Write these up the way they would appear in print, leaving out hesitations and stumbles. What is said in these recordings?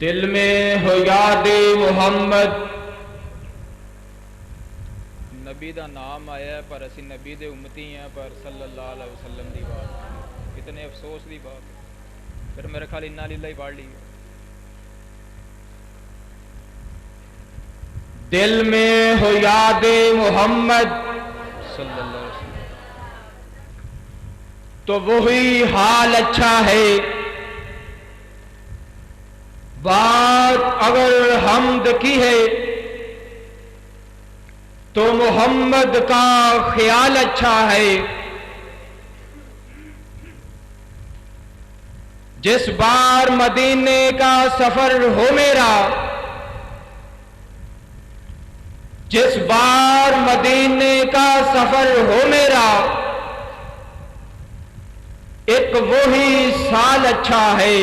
دل میں ہو یاد محمد. نبی دا نام آیا ہے پر اسی نبی دے امتی ہیں پر صلی اللہ علیہ وسلم دی بات کتنے افسوس دی بات ہے. پھر میرے خیال انا للہ ہی پڑھ لی. دل میں ہو یاد محمد صلی اللہ علیہ وسلم تو وہی حال اچھا ہے. بات اگر حمد کی ہے تو محمد کا خیال اچھا ہے. جس بار مدینے کا سفر ہو میرا، جس بار مدینے کا سفر ہو میرا، ایک وہی سال اچھا ہے.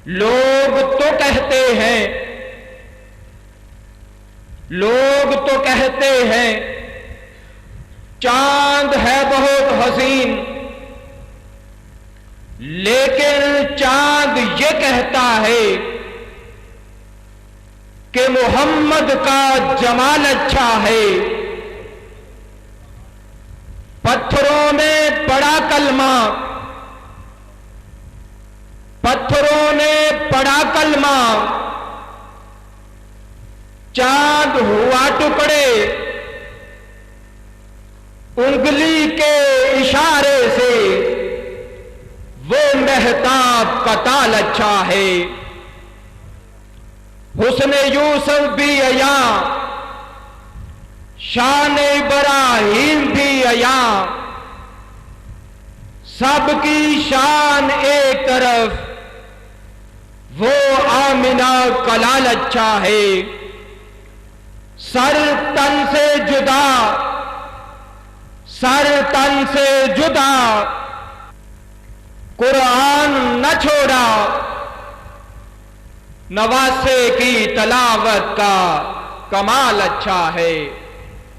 لوگ تو کہتے ہیں، لوگ تو کہتے ہیں چاند ہے بہت حسین، لیکن چاند یہ کہتا ہے کہ محمد کا جمال اچھا ہے. پتھروں میں پڑا کلمہ، پتھروں نے پڑا کلمہ، چاند ہوا ٹکڑے، انگلی کے اشارے سے وہ مہتاب کا تال اچھا ہے. حسن یوسف بھی عیاں، شان ابراہیم بھی عیاں، سب کی شان ایک طرف، وہ آمنہ کا لال اچھا ہے. سر تن سے جدا، سر تن سے جدا، قرآن نہ چھوڑا، نواسے کی تلاوت کا کمال اچھا ہے.